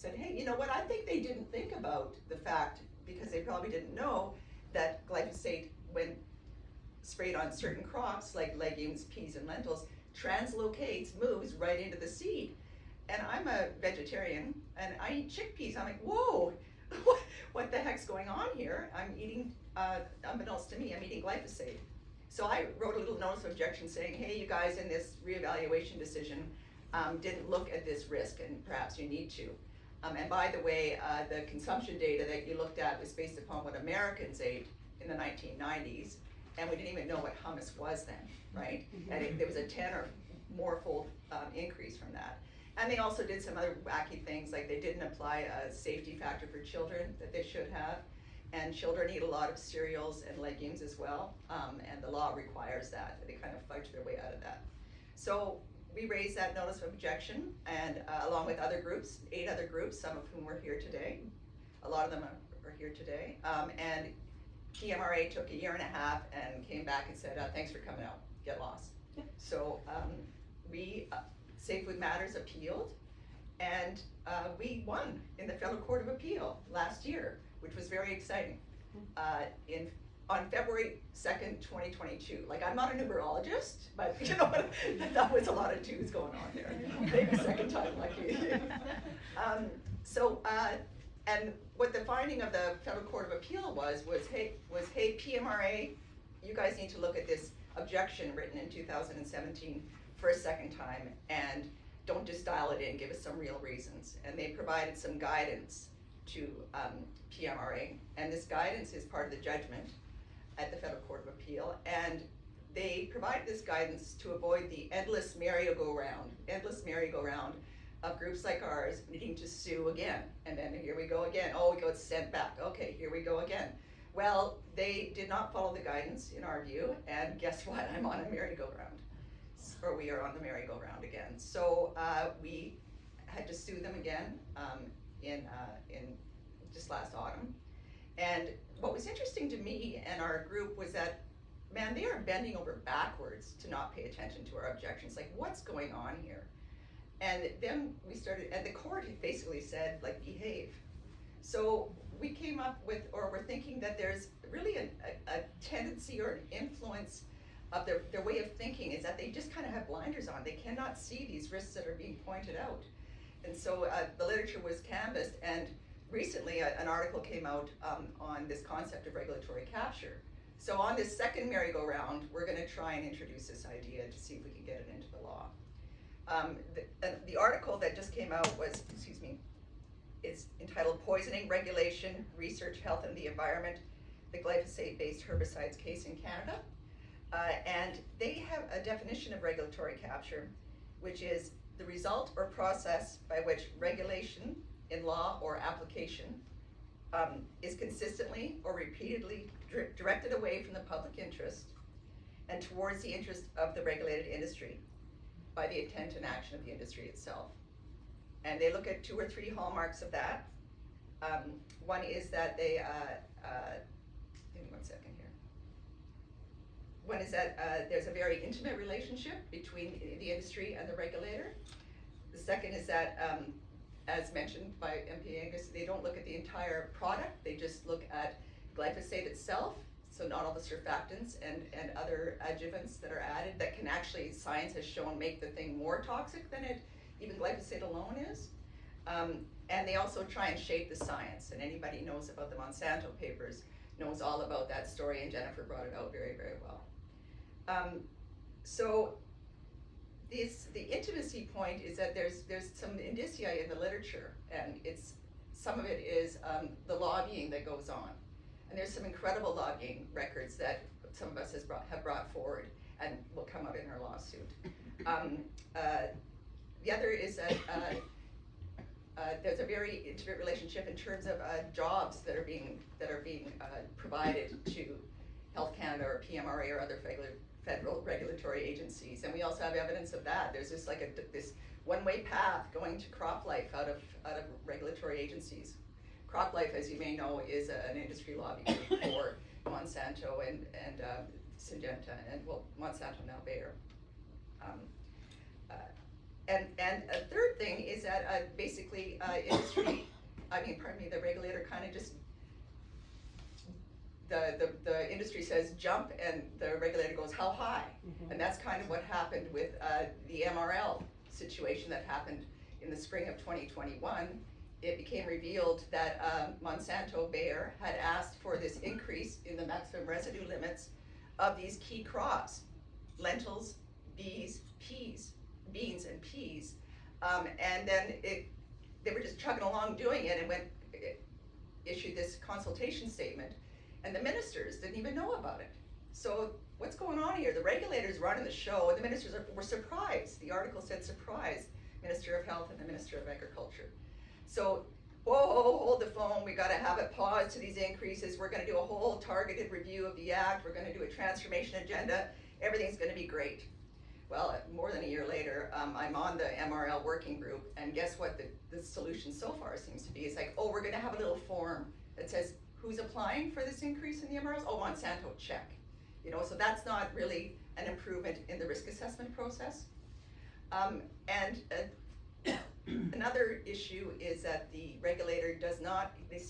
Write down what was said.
said, hey, you know what, I think they didn't think about the fact, because they probably didn't know that glyphosate, when sprayed on certain crops like legumes, peas, and lentils, translocates, moves right into the seed. And I'm a vegetarian, and I eat chickpeas. I'm like, whoa, what the heck's going on here? I'm eating, unbeknownst to me, I'm eating glyphosate. So I wrote a little notice of objection saying, hey, you guys in this reevaluation decision didn't look at this risk, and perhaps you need to. And by the way, the consumption data that you looked at was based upon what Americans ate in the 1990s, and we didn't even know what hummus was then, right? And there was a 10 or more fold increase from that. And they also did some other wacky things, like they didn't apply a safety factor for children that they should have. And children eat a lot of cereals and legumes as well, and the law requires that. They kind of fudge their way out of that. So we raised that notice of objection, and along with other groups, 8 other groups, some of whom are here today. A lot of them are here today. And PMRA took a year and a half and came back and said, thanks for coming out, get lost. So we, Safe Food Matters appealed, and we won in the Federal Court of Appeal last year, which was very exciting. On February 2nd, 2022. Like, I'm not a numerologist, but you know what, that was a lot of twos going on there. Maybe second time lucky. And what the finding of the Federal Court of Appeal was hey, PMRA, you guys need to look at this objection written in 2017 for a second time, and don't just dial it in, give us some real reasons. And they provided some guidance to PMRA, and this guidance is part of the judgment at the Federal Court of Appeal, and they provided this guidance to avoid the endless merry-go-round of groups like ours needing to sue again, and then here we go again, oh, we go sent back, okay, here we go again. Well, they did not follow the guidance in our view, and guess what, I'm on a merry-go-round, or we are on the merry-go-round again. So we had to sue them again in just last autumn. And what was interesting to me and our group was that, man, they are bending over backwards to not pay attention to our objections. Like, what's going on here? And then we started, and the court basically said, like, behave. So we came up with, or we're thinking that there's really a tendency or an influence of their way of thinking is that they just kind of have blinders on. They cannot see these risks that are being pointed out. And so the literature was canvassed, and recently an article came out on this concept of regulatory capture. So on this second merry-go-round, we're going to try and introduce this idea to see if we can get it into the law. The article that just came out was, is entitled Poisoning, Regulation, Research, Health and the Environment, the Glyphosate-Based Herbicides Case in Canada. And they have a definition of regulatory capture, which is the result or process by which regulation in law or application is consistently or repeatedly directed away from the public interest and towards the interest of the regulated industry by the intent and action of the industry itself. And they look at 2 or 3 hallmarks of that. One is that they, give me 1 second here. One is that there's a very intimate relationship between the industry and the regulator. The second is that, as mentioned by MP Angus, they don't look at the entire product, they just look at glyphosate itself, so not all the surfactants and other adjuvants that are added that can actually, science has shown, make the thing more toxic than even glyphosate alone is. And they also try and shape the science, and anybody who knows about the Monsanto papers knows all about that story, and Jennifer brought it out very, very well. So the intimacy point is that there's some indicia in the literature, and some of it is the lobbying that goes on. And there's some incredible lobbying records that some of us have brought forward and will come out in our lawsuit. The other is that there's a very intimate relationship in terms of jobs that are being provided to Health Canada or PMRA or other federal regulatory agencies, and we also have evidence of that. There's just like this one-way path going to CropLife out of regulatory agencies. CropLife, as you may know, is an industry lobby group for Monsanto and Syngenta, and well, Monsanto now Bayer. And a third thing is that basically industry kind of just, the industry says jump and the regulator goes, how high? And that's kind of what happened with the MRL situation that happened in the spring of 2021. It became revealed that Monsanto Bayer had asked for this increase in the maximum residue limits of these key crops, lentils, beans and peas. And then they were just chugging along doing it, and issued this consultation statement, and the ministers didn't even know about it. So what's going on here? The regulators running the show, and the ministers were surprised. The article said surprised, Minister of Health and the Minister of Agriculture. So, whoa, hold the phone, we gotta have it pause to these increases, we're gonna do a whole targeted review of the act, we're gonna do a transformation agenda, everything's gonna be great. Well, more than a year later, I'm on the MRL working group, and guess what the solution so far seems to be? It's like, oh, we're gonna have a little form that says, who's applying for this increase in the MRLs? Oh, Monsanto, check. You know, so that's not really an improvement in the risk assessment process. Another issue is that the regulator does not, they